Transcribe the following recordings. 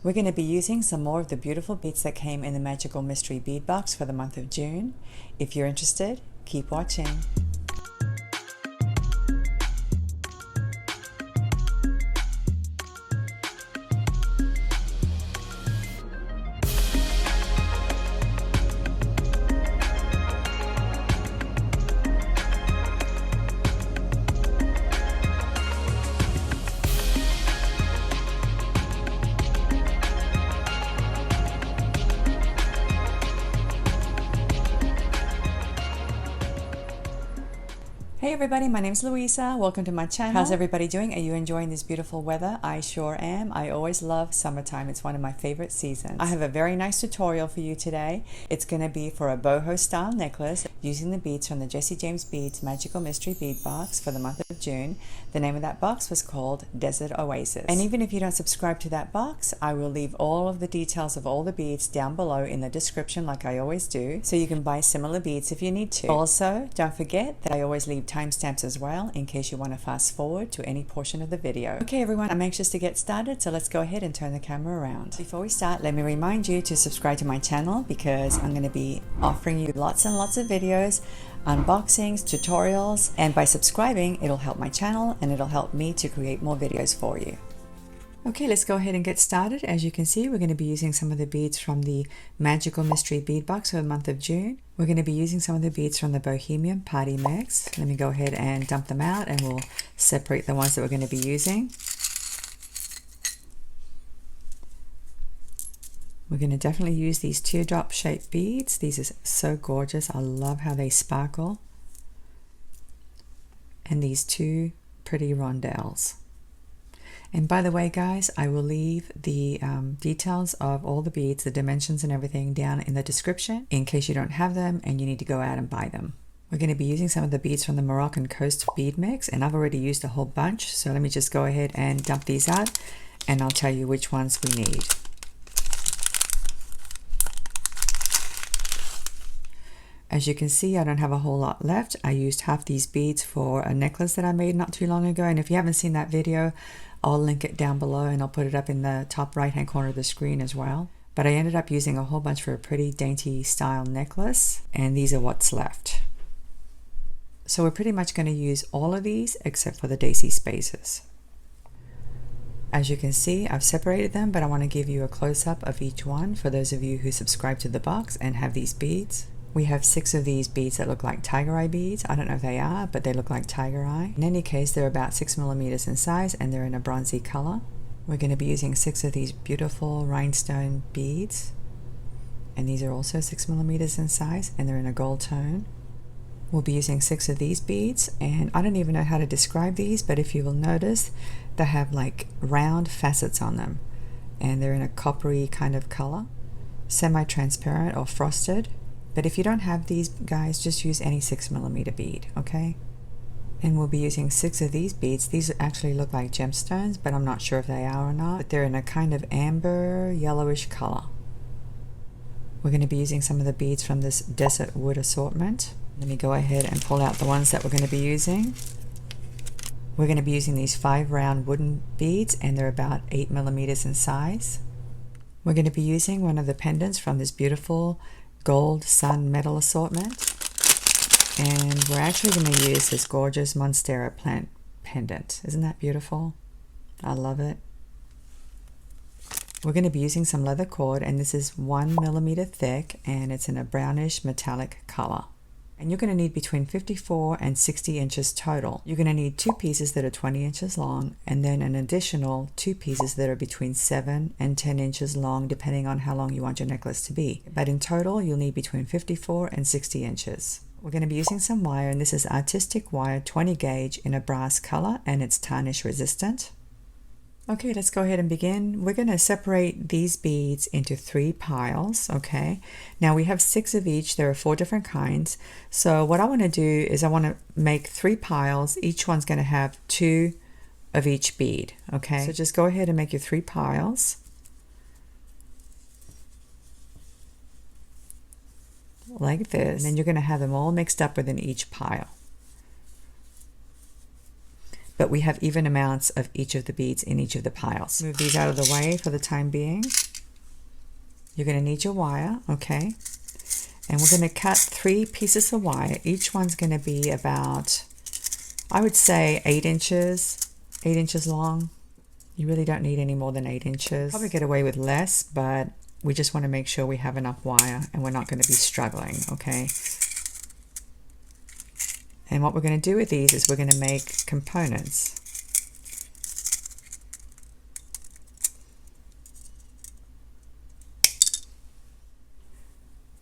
We're going to be using some more of the beautiful beads that came in the Magical Mystery Bead box for the month of June. If you're interested, keep watching. Hey everybody, my name's Luisa. Welcome to my channel. How's everybody doing? Are you enjoying this beautiful weather? I sure am. I always love summertime. It's one of my favorite seasons. I have a very nice tutorial for you today. It's going to be for a boho style necklace using the beads from the Jessie James Beads Magical Mystery Bead box for the month of June. The name of that box was called Desert Oasis. And even if you don't subscribe to that box, I will leave all of the details of all the beads down below in the description like I always do, so you can buy similar beads if you need to. Also, don't forget that I always leave timestamps as well in case you want to fast forward to any portion of the video. Okay everyone, I'm anxious to get started, so let's go ahead and turn the camera around. Before we start, let me remind you to subscribe to my channel because I'm going to be offering you lots and lots of videos, unboxings, tutorials, and by subscribing it'll help my channel and it'll help me to create more videos for you. Okay, let's go ahead and get started. As you can see, we're going to be using some of the beads from the Magical Mystery Bead box for the month of June. We're going to be using some of the beads from the Bohemian Party Mix. Let me go ahead and dump them out and we'll separate the ones that we're going to be using. We're going to definitely use these teardrop shaped beads. These are so gorgeous. I love how they sparkle. And these two pretty rondelles. And by the way guys, I will leave the details of all the beads, the dimensions and everything down in the description in case you don't have them and you need to go out and buy them. We're going to be using some of the beads from the Moroccan Coast Bead Mix, and I've already used a whole bunch, so let me just go ahead and dump these out and I'll tell you which ones we need. As you can see, I don't have a whole lot left. I used half these beads for a necklace that I made not too long ago, and if you haven't seen that video, I'll link it down below and I'll put it up in the top right hand corner of the screen as well. But I ended up using a whole bunch for a pretty dainty style necklace, and these are what's left. So we're pretty much going to use all of these except for the daisy spaces. As you can see, I've separated them, but I want to give you a close-up of each one for those of you who subscribe to the box and have these beads. We have 6 of these beads that look like tiger eye beads. I don't know if they are, but they look like tiger eye. In any case, they're about 6 millimeters in size and they're in a bronzy color. We're going to be using 6 of these beautiful rhinestone beads. And these are also 6 millimeters in size and they're in a gold tone. We'll be using 6 of these beads, and I don't even know how to describe these, but if you will notice, they have like round facets on them. And they're in a coppery kind of color, semi-transparent or frosted. But if you don't have these guys, just use any 6 millimeter bead, okay? And we'll be using 6 of these beads. These actually look like gemstones, but I'm not sure if they are or not. But they're in a kind of amber yellowish color. We're going to be using some of the beads from this desert wood assortment. Let me go ahead and pull out the ones that we're going to be using. We're going to be using these 5 round wooden beads, and they're about 8 millimeters in size. We're going to be using one of the pendants from this beautiful gold sun metal assortment, and we're actually going to use this gorgeous Monstera plant pendant. Isn't that beautiful? I love it. We're going to be using some leather cord, and this is 1 millimeter thick and it's in a brownish metallic color. And you're going to need between 54 and 60 inches total. You're going to need 2 pieces that are 20 inches long, and then an additional 2 pieces that are between 7 and 10 inches long, depending on how long you want your necklace to be. But in total, you'll need between 54 and 60 inches. We're going to be using some wire, and this is artistic wire 20 gauge in a brass color, and it's tarnish resistant. Okay, let's go ahead and begin. We're going to separate these beads into 3 piles, okay? Now we have 6 of each. There are 4 different kinds. So what I want to do is I want to make 3 piles. Each one's going to have 2 of each bead, okay? So just go ahead and make your 3 piles. Like this. And then you're going to have them all mixed up within each pile. but we have even amounts of each of the beads in each of the piles. Move these out of the way for the time being. You're going to need your wire, okay? And we're going to cut 3 pieces of wire. Each one's going to be about, I would say 8 inches long. You really don't need any more than 8 inches. Probably get away with less, but we just want to make sure we have enough wire and we're not going to be struggling, okay? And what we're going to do with these is we're going to make components.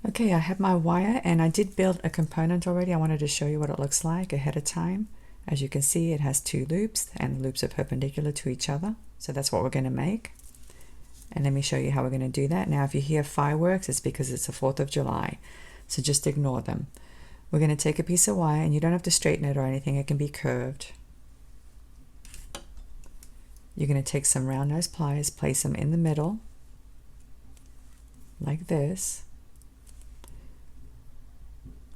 Okay, I have my wire and I did build a component already. I wanted to show you what it looks like ahead of time. As you can see, it has 2 loops and the loops are perpendicular to each other. So that's what we're going to make. And let me show you how we're going to do that. Now, if you hear fireworks, it's because it's the 4th of July. So just ignore them. We're going to take a piece of wire, and you don't have to straighten it or anything. It can be curved. You're going to take some round nose pliers, place them in the middle, like this.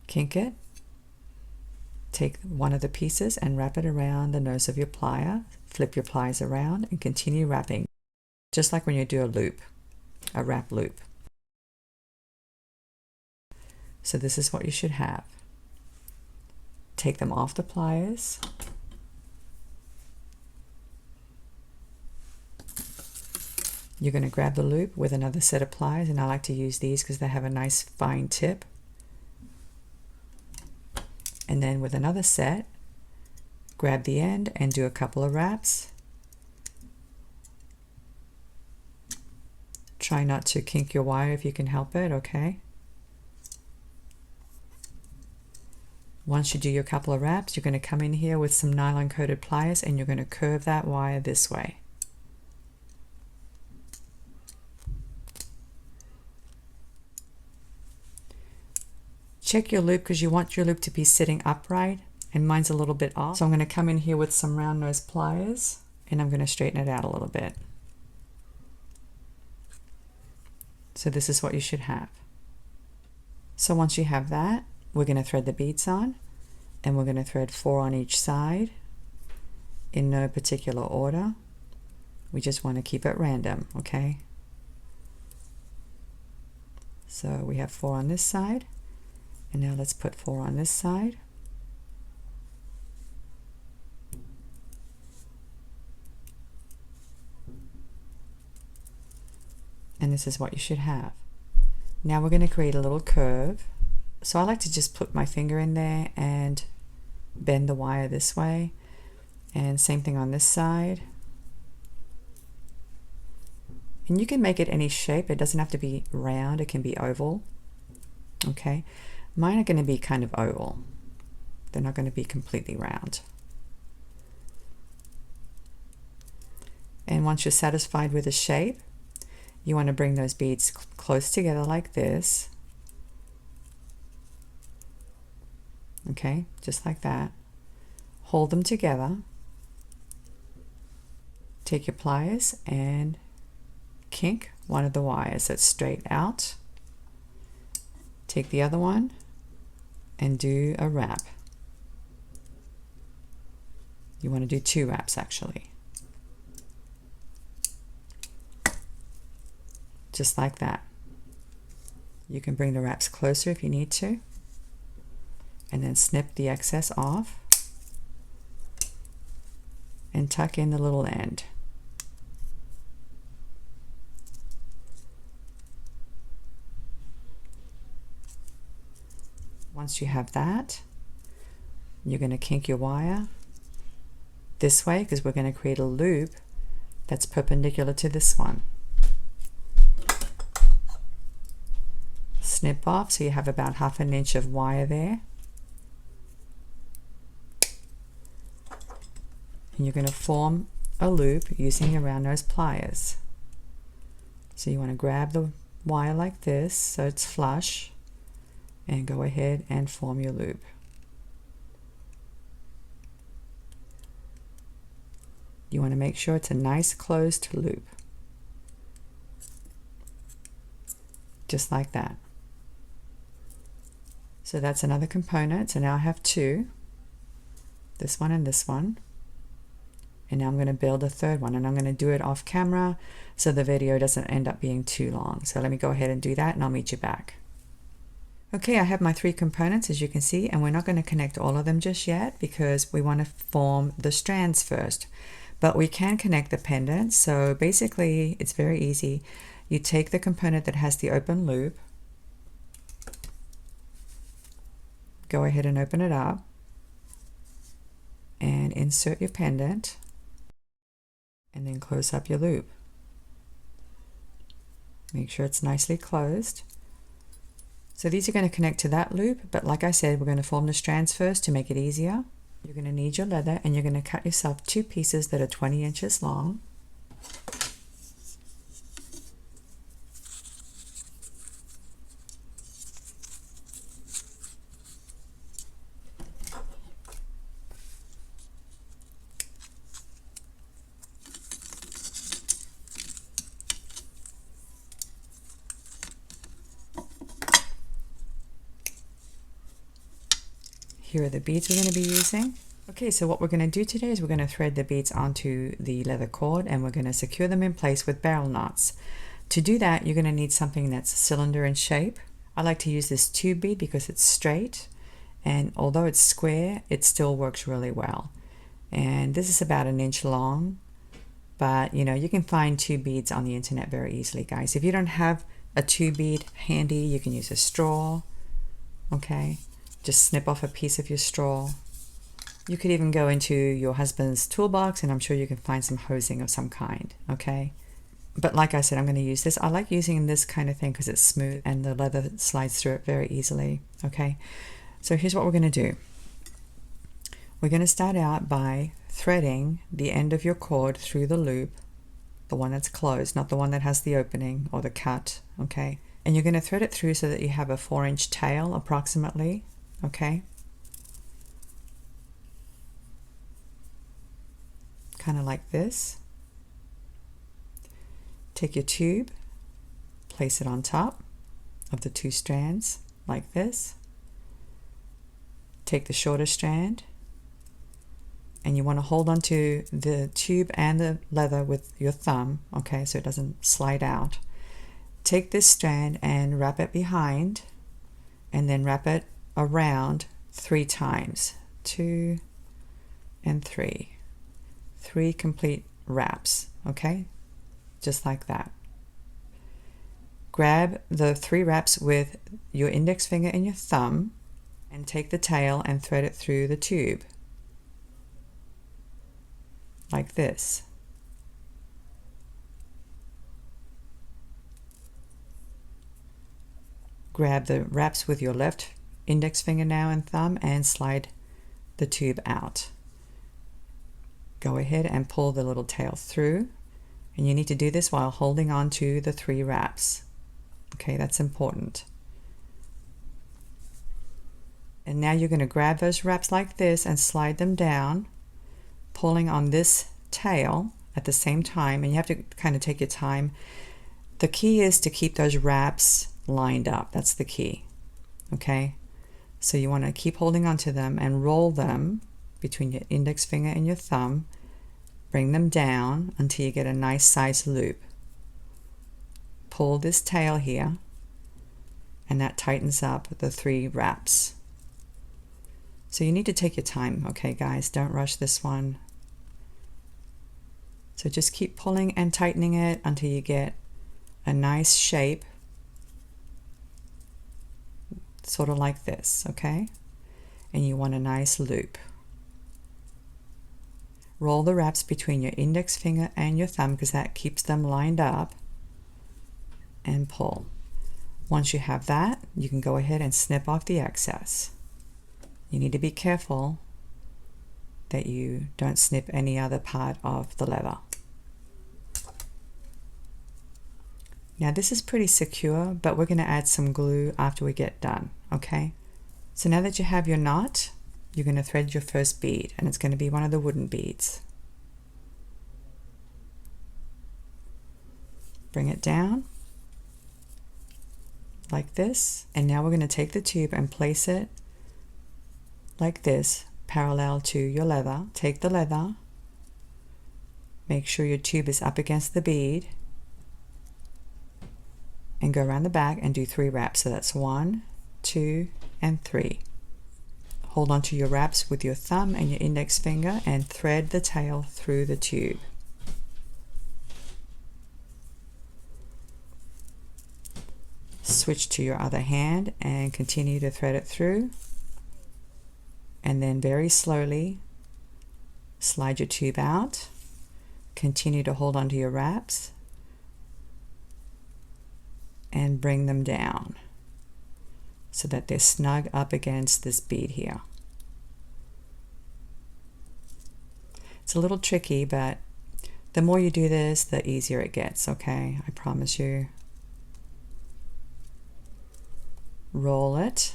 Kink it. Take one of the pieces and wrap it around the nose of your plier. Flip your pliers around and continue wrapping, just like when you do a loop, a wrap loop. So this is what you should have. Take them off the pliers. You're going to grab the loop with another set of pliers, and I like to use these because they have a nice fine tip. And then with another set, grab the end and do a couple of wraps. Try not to kink your wire if you can help it, okay? Once you do your couple of wraps, you're going to come in here with some nylon coated pliers and you're going to curve that wire this way. Check your loop because you want your loop to be sitting upright, and mine's a little bit off. So I'm going to come in here with some round nose pliers and I'm going to straighten it out a little bit. So this is what you should have. So once you have that, we're going to thread the beads on, and we're going to thread 4 on each side in no particular order. We just want to keep it random, okay? So we have 4 on this side, and now let's put 4 on this side. And this is what you should have. Now we're going to create a little curve. So I like to just put my finger in there and bend the wire this way, and same thing on this side. And you can make it any shape. It doesn't have to be round, it can be oval. Okay, mine are going to be kind of oval. They're not going to be completely round. And once you're satisfied with the shape, you want to bring those beads close together like this. Okay, just like that. Hold them together. Take your pliers and kink one of the wires that's straight out. Take the other one and do a wrap. You want to do 2 wraps actually. Just like that. You can bring the wraps closer if you need to, and then snip the excess off and tuck in the little end. Once you have that, you're going to kink your wire this way because we're going to create a loop that's perpendicular to this one. Snip off so you have about 1/2 inch of wire there. And you're going to form a loop using your round nose pliers. So you want to grab the wire like this so it's flush, and go ahead and form your loop. You want to make sure it's a nice closed loop. Just like that. So that's another component. So now I have 2, this one and this one. And now I'm going to build a third one, and I'm going to do it off camera so the video doesn't end up being too long. So let me go ahead and do that, and I'll meet you back. Okay, I have my 3 components, as you can see, and we're not going to connect all of them just yet because we want to form the strands first. But we can connect the pendant. So basically, it's very easy. You take the component that has the open loop, go ahead and open it up, and insert your pendant, and then close up your loop. Make sure it's nicely closed. So these are going to connect to that loop, but like I said, we're going to form the strands first to make it easier. You're going to need your leather, and you're going to cut yourself 2 pieces that are 20 inches long. Here are the beads we're going to be using. Okay, so what we're going to do today is we're going to thread the beads onto the leather cord, and we're going to secure them in place with barrel knots. To do that, you're going to need something that's cylinder in shape. I like to use this tube bead because it's straight, and although it's square, it still works really well. And this is about 1 inch long, but you know, you can find tube beads on the internet very easily, guys. If you don't have a tube bead handy, you can use a straw. Okay, just snip off a piece of your straw. You could even go into your husband's toolbox, and I'm sure you can find some hosing of some kind. Okay, but like I said, I'm going to use this. I like using this kind of thing because it's smooth and the leather slides through it very easily. Okay, so here's what we're going to do. We're going to start out by threading the end of your cord through the loop, the one that's closed, not the one that has the opening or the cut. Okay, and you're going to thread it through so that you have a 4-inch tail approximately. Okay, kind of like this. Take your tube, place it on top of the 2 strands like this. Take the shorter strand, and you want to hold onto the tube and the leather with your thumb, okay, so it doesn't slide out. Take this strand and wrap it behind, and then wrap it around 3 times. 2 and 3. 3 complete wraps, okay? Just like that. Grab the 3 wraps with your index finger and your thumb, and take the tail and thread it through the tube. Like this. Grab the wraps with your left index finger now and thumb and slide the tube out. Go ahead and pull the little tail through, and you need to do this while holding on to the 3 wraps. Okay, that's important. And now you're going to grab those wraps like this and slide them down, pulling on this tail at the same time, and you have to kind of take your time. The key is to keep those wraps lined up. That's the key. Okay, so you want to keep holding on to them and roll them between your index finger and your thumb. Bring them down until you get a nice size loop. Pull this tail here, and that tightens up the 3 wraps. So you need to take your time, okay guys, don't rush this one. So just keep pulling and tightening it until you get a nice shape, sort of like this, okay? And you want a nice loop. Roll the wraps between your index finger and your thumb because that keeps them lined up, and pull. Once you have that, you can go ahead and snip off the excess. You need to be careful that you don't snip any other part of the leather. Now this is pretty secure, but we're going to add some glue after we get done, okay? So now that you have your knot, you're going to thread your first bead, and it's going to be one of the wooden beads. Bring it down like this, and now we're going to take the tube and place it like this, parallel to your leather. Take the leather Make sure your tube is up against the bead, and go around the back and do 3 wraps. So that's 1, 2, and 3. Hold on to your wraps with your thumb and your index finger and thread the tail through the tube. Switch to your other hand and continue to thread it through, and then very slowly slide your tube out. Continue to hold on to your wraps and bring them down so that they're snug up against this bead here. It's a little tricky, but the more you do this, the easier it gets, okay? I promise you. Roll it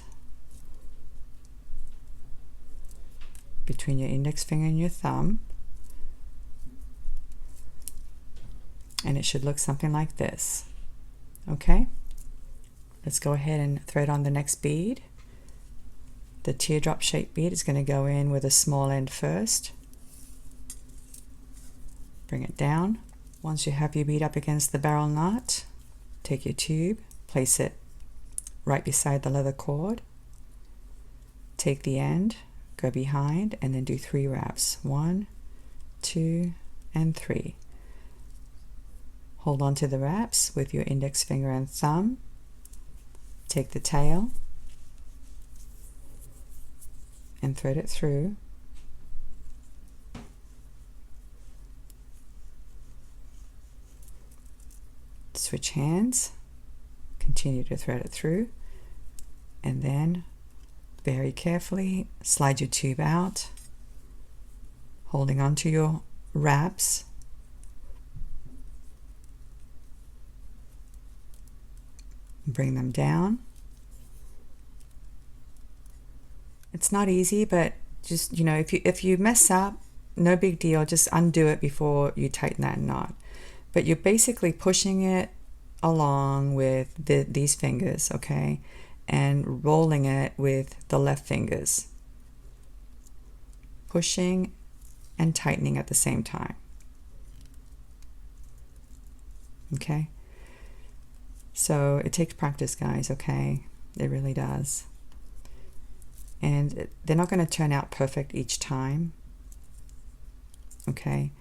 between your index finger and your thumb, and it should look something like this. Okay, let's go ahead and thread on the next bead. The teardrop shaped bead is going to go in with a small end first. Bring it down. Once you have your bead up against the barrel knot, take your tube, place it right beside the leather cord. Take the end, go behind, and then do 3 wraps. 1, 2, and 3. Hold on to the wraps with your index finger and thumb. Take the tail and thread it through. Switch hands, continue to thread it through, and then very carefully slide your tube out, holding on to your wraps. Bring them down. It's not easy, but just, you know, if you mess up, no big deal, just undo it before you tighten that knot. But you're basically pushing it along with these fingers, okay, and rolling it with the left fingers, pushing and tightening at the same time. Okay, so it takes practice, guys, okay? It really does. And they're not going to turn out perfect each time, okay?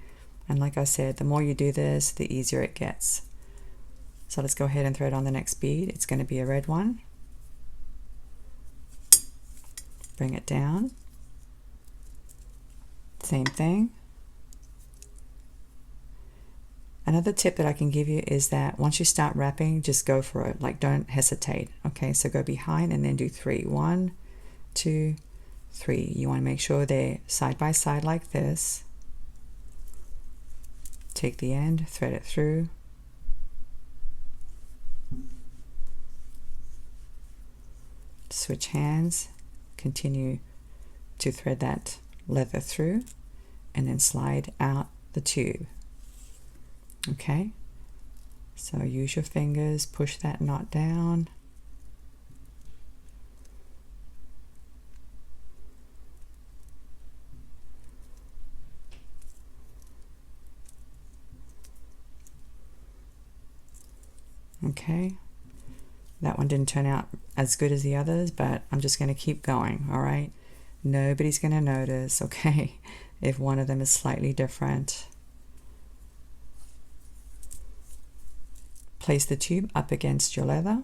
And like I said, the more you do this, the easier it gets. So let's go ahead and thread on the next bead. It's going to be a red one. Bring it down. Same thing. Another tip that I can give you is that once you start wrapping, just go for it. Like, don't hesitate. Okay, so go behind and then do 3. 1, 2, 3. You want to make sure they're side by side like this. Take the end, thread it through. Switch hands, continue to thread that leather through, and then slide out the tube. Okay, so use your fingers, push that knot down. Okay, that one didn't turn out as good as the others, but I'm just going to keep going, all right? Nobody's going to notice, okay, if one of them is slightly different. Place the tube up against your leather,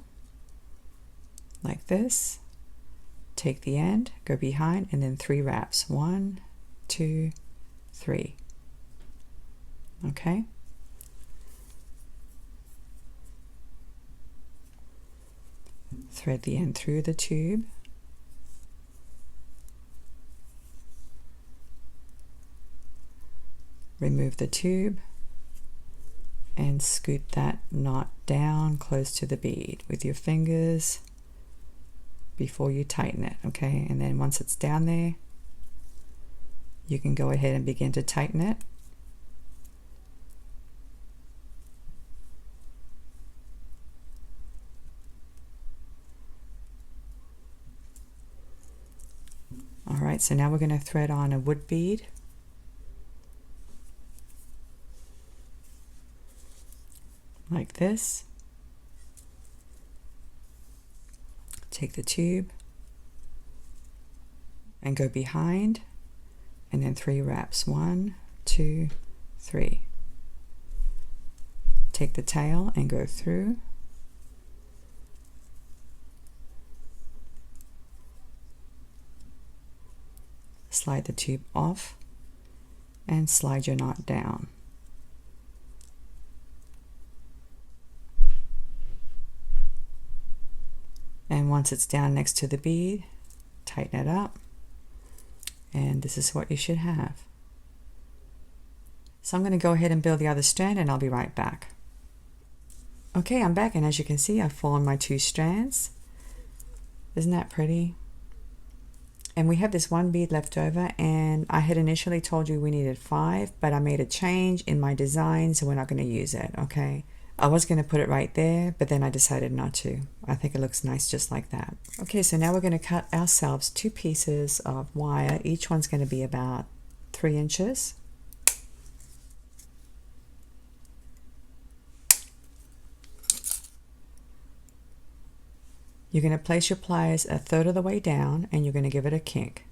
like this. Take the end, go behind, and then 3 wraps. 1, 2, 3. Okay? Thread the end through the tube. Remove the tube and scoot that knot down close to the bead with your fingers before you tighten it, okay? And then once it's down there, you can go ahead and begin to tighten it. All right, so now we're going to thread on a wood bead. like this. Take the tube and go behind, and then 3 wraps. 1, 2, 3. Take the tail and go through. Slide the tube off and slide your knot down. And once it's down next to the bead, tighten it up, and this is what you should have. So I'm going to go ahead and build the other strand, and I'll be right back. Okay, I'm back, and as you can see, I've formed my 2 strands. Isn't that pretty? And we have this 1 bead left over, and I had initially told you we needed 5, but I made a change in my design, so we're not going to use it, okay? I was going to put it right there, but then I decided not to. I think it looks nice just like that. Okay, so now we're going to cut ourselves 2 pieces of wire. Each one's going to be about 3 inches. You're going to place your pliers 1/3 of the way down, and you're going to give it a kink.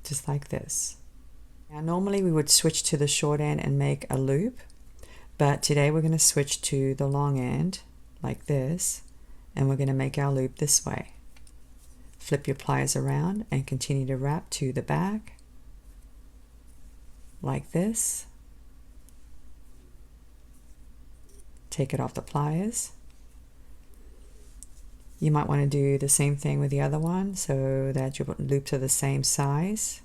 Just like this. Now normally we would switch to the short end and make a loop, but today we're going to switch to the long end like this, and we're going to make our loop this way. Flip your pliers around and continue to wrap to the back like this. Take it off the pliers. You might want to do the same thing with the other one so that your loops are the same size.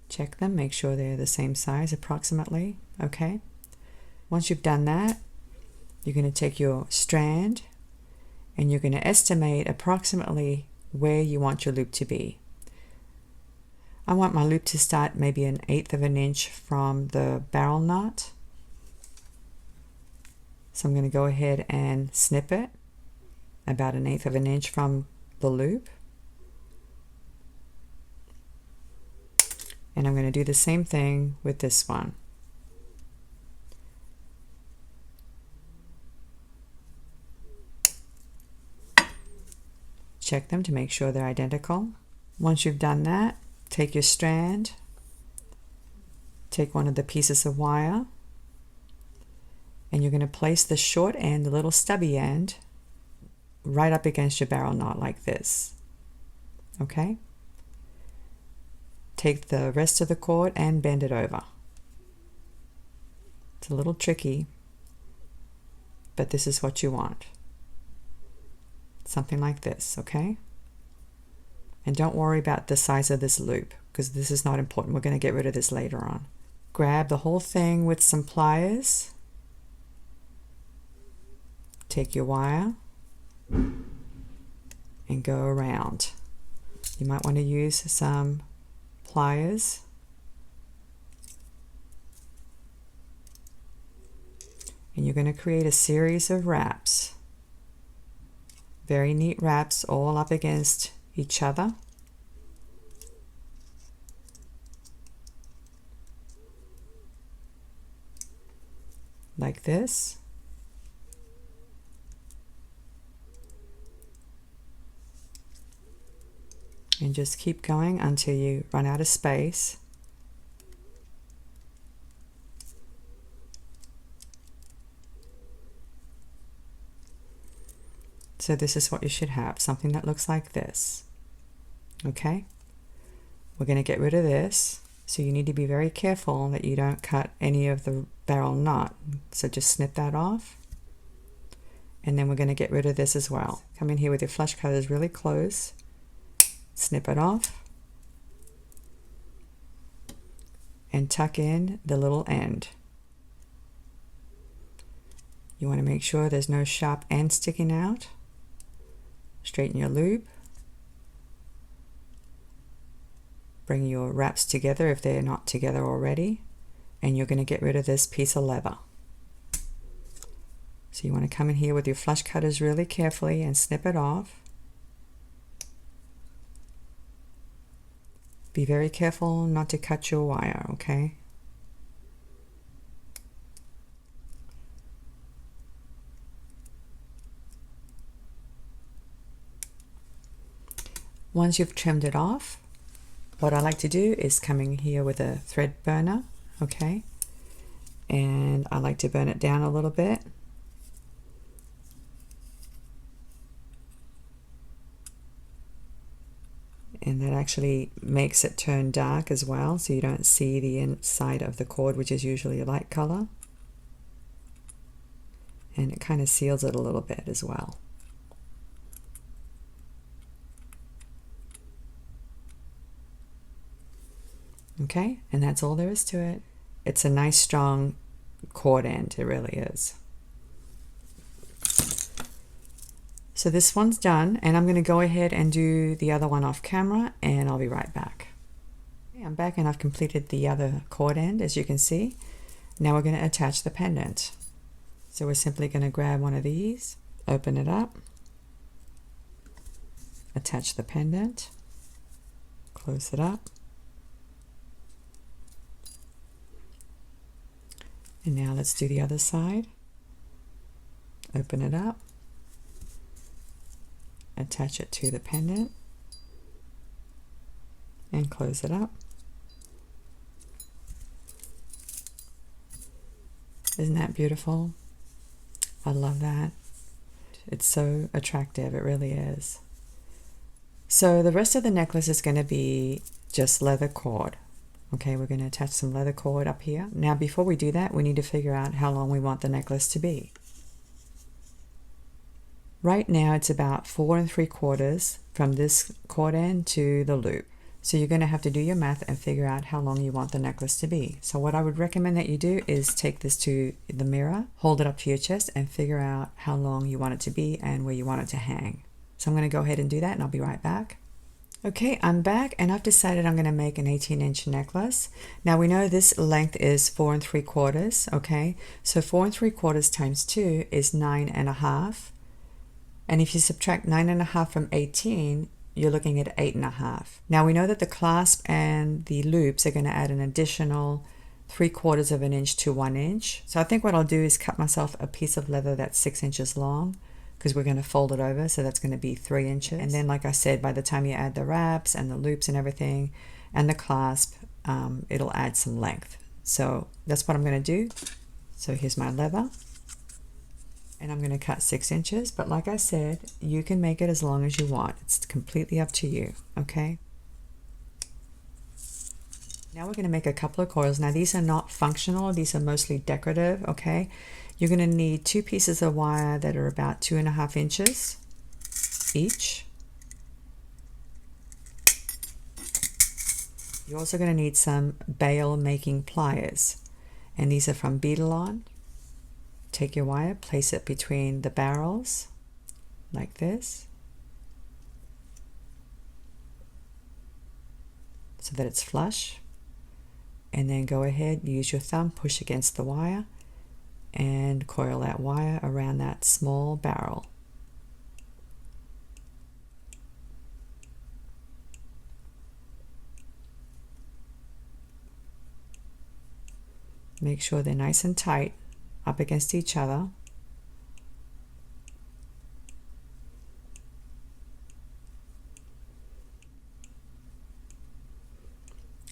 Check them, make sure they're the same size approximately, okay? Once you've done that, you're going to take your strand and you're going to estimate approximately where you want your loop to be. I want my loop to start maybe 1/8 of an inch from the barrel knot. So I'm going to go ahead and snip it about 1/8 of an inch from the loop. And I'm going to do the same thing with this one. Check them to make sure they're identical. Once you've done that, take your strand, take one of the pieces of wire, and you're going to place the short end, the little stubby end, right up against your barrel knot like this. Okay? Take the rest of the cord and bend it over. It's a little tricky, but this is what you want. Something like this, okay? And don't worry about the size of this loop, because this is not important. We're going to get rid of this later on. Grab the whole thing with some pliers. Take your wire and go around. You might want to use some pliers. And you're going to create a series of wraps. Very neat wraps all up against each other. Like this. And just keep going until you run out of space. So this is what you should have, something that looks like this. Okay? We're going to get rid of this, so you need to be very careful that you don't cut any of the barrel knot. So just snip that off. And then we're going to get rid of this as well. Come in here with your flush cutters really close. Snip it off and tuck in the little end. You want to make sure there's no sharp end sticking out. Straighten your loop. Bring your wraps together if they're not together already, and you're going to get rid of this piece of leather. So you want to come in here with your flush cutters really carefully and snip it off. Be very careful not to cut your wire, okay? Once you've trimmed it off, what I like to do is come in here with a thread burner, okay? And I like to burn it down a little bit. And that actually makes it turn dark as well, so you don't see the inside of the cord, which is usually a light color. And it kind of seals it a little bit as well. Okay, and that's all there is to it. It's a nice strong cord end, it really is. So this one's done, and I'm going to go ahead and do the other one off camera, and I'll be right back. Okay, I'm back and I've completed the other cord end, as you can see. Now we're going to attach the pendant. So we're simply going to grab one of these, open it up, attach the pendant, close it up. And now let's do the other side. Open it up, attach it to the pendant, and close it up. Isn't that beautiful? I love that. It's so attractive, it really is. So the rest of the necklace is going to be just leather cord. Okay, we're going to attach some leather cord up here. Now before we do that, we need to figure out how long we want the necklace to be. Right now it's about 4 3/4 from this cord end to the loop. So you're going to have to do your math and figure out how long you want the necklace to be. So what I would recommend that you do is take this to the mirror, hold it up to your chest, and figure out how long you want it to be and where you want it to hang. So I'm going to go ahead and do that, and I'll be right back. Okay, I'm back, and I've decided I'm going to make an 18-inch necklace. Now we know this length is 4 3/4, okay? So 4 3/4 times 2 is 9.5. And if you subtract 9.5 from 18, you're looking at 8.5. Now we know that the clasp and the loops are going to add an additional 3/4 of an inch to 1 inch. So I think what I'll do is cut myself a piece of leather that's 6 inches long, because we're going to fold it over, so that's going to be 3 inches. And then, like I said, by the time you add the wraps and the loops and everything and the clasp, it'll add some length. So that's what I'm going to do. So here's my leather, and I'm going to cut 6 inches, but like I said, you can make it as long as you want. It's completely up to you, okay? Now we're going to make a couple of coils. Now these are not functional, these are mostly decorative, okay? You're going to need 2 pieces of wire that are about 2.5 inches each. You're also going to need some bail making pliers, and these are from Beaded. Take your wire, place it between the barrels like this so that it's flush, and then go ahead, use your thumb, push against the wire, and coil that wire around that small barrel. Make sure they're nice and tight up against each other.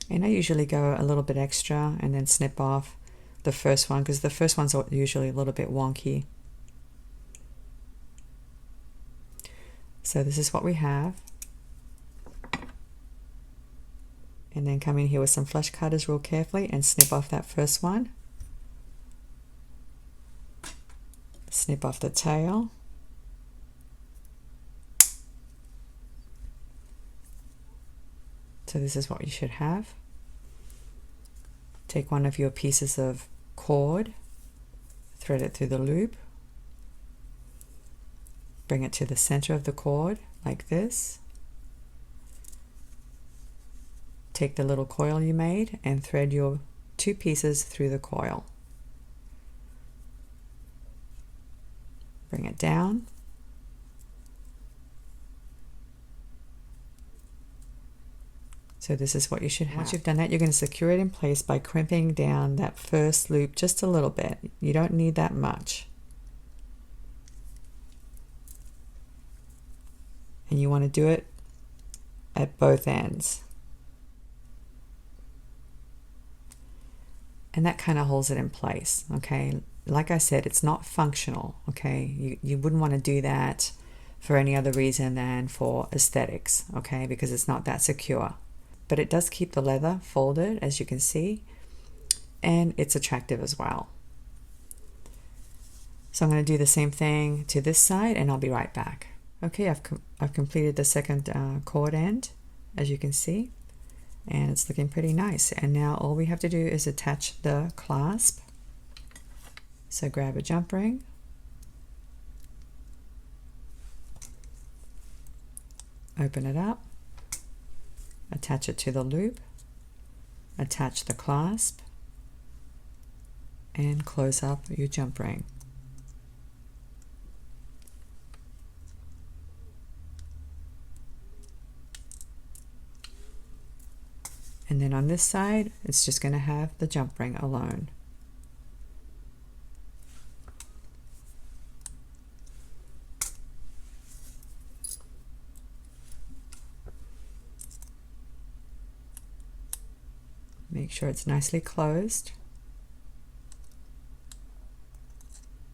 And I usually go a little bit extra and then snip off the first one, because the first one's usually a little bit wonky. So this is what we have. And then come in here with some flush cutters real carefully and snip off that first one. Snip off the tail. So this is what you should have. Take one of your pieces of cord, thread it through the loop, bring it to the center of the cord like this. Take the little coil you made and thread your 2 pieces through the coil. Bring it down. So this is what you should have. Once you've done that, you're going to secure it in place by crimping down that first loop just a little bit. You don't need that much. And you want to do it at both ends. And that kind of holds it in place, okay? Like I said, it's not functional, okay? You wouldn't want to do that for any other reason than for aesthetics, okay? Because it's not that secure. But it does keep the leather folded, as you can see, and it's attractive as well. So I'm going to do the same thing to this side, and I'll be right back. Okay, I've completed the second cord end, as you can see, and it's looking pretty nice. And now all we have to do is attach the clasp. So grab a jump ring, open it up, attach it to the loop, attach the clasp, and close up your jump ring. And then on this side, it's just going to have the jump ring alone. Make sure it's nicely closed.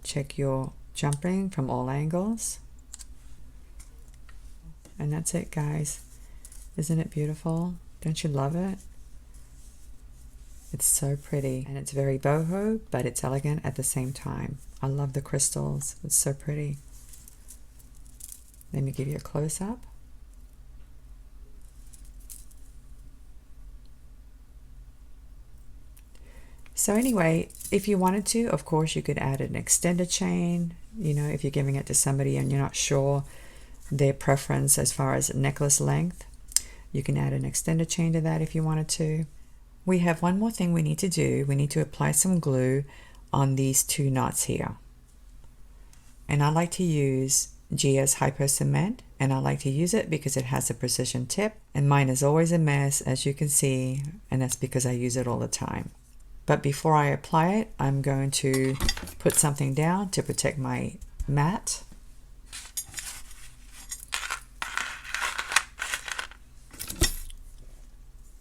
Check your jump ring from all angles. And that's it, guys. Isn't it beautiful? Don't you love it? It's so pretty, and it's very boho, but it's elegant at the same time. I love the crystals. It's so pretty. Let me give you a close-up. So anyway, if you wanted to, of course, you could add an extended chain, you know, if you're giving it to somebody and you're not sure their preference as far as necklace length. You can add an extended chain to that if you wanted to. We have one more thing we need to do. We need to apply some glue on these two knots here. And I like to use Gia's Hypo Cement, and I like to use it because it has a precision tip, and mine is always a mess, as you can see, and that's because I use it all the time. But before I apply it, I'm going to put something down to protect my mat.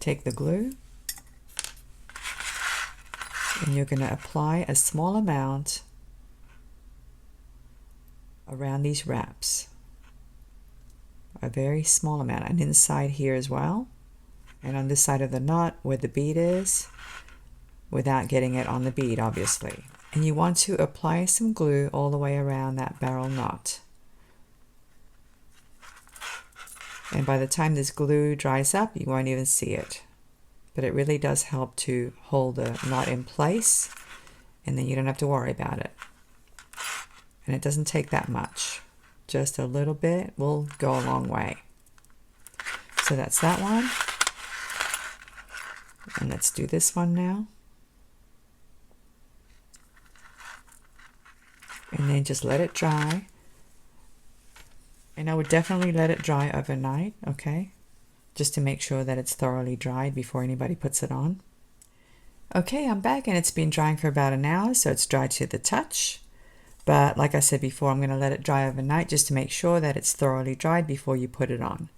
Take the glue, and you're going to apply a small amount around these wraps. A very small amount, and inside here as well, and on this side of the knot where the bead is, without getting it on the bead, obviously. And you want to apply some glue all the way around that barrel knot. And by the time this glue dries up, you won't even see it. But it really does help to hold the knot in place, and then you don't have to worry about it. And it doesn't take that much. Just a little bit will go a long way. So that's that one. And let's do this one now. And then just let it dry. And I would definitely let it dry overnight, okay? Just to make sure that it's thoroughly dried before anybody puts it on. Okay, I'm back, and it's been drying for about an hour, so it's dry to the touch. But like I said before, I'm going to let it dry overnight just to make sure that it's thoroughly dried before you put it on.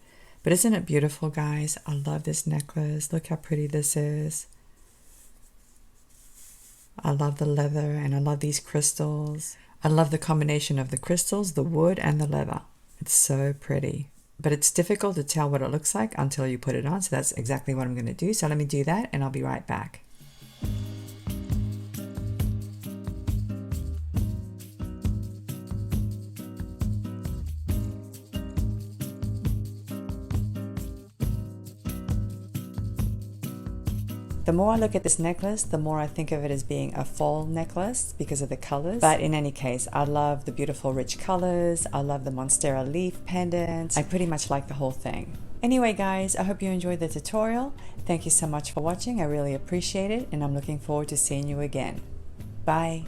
But isn't it beautiful, guys? I love this necklace. Look how pretty this is. I love the leather, and I love these crystals. I love the combination of the crystals, the wood, and the leather. It's so pretty. But it's difficult to tell what it looks like until you put it on, so that's exactly what I'm going to do. So let me do that, and I'll be right back. The more I look at this necklace, the more I think of it as being a fall necklace because of the colors. But in any case, I love the beautiful rich colors. I love the Monstera leaf pendant. I pretty much like the whole thing. Anyway, guys, I hope you enjoyed the tutorial. Thank you so much for watching. I really appreciate it, and I'm looking forward to seeing you again. Bye.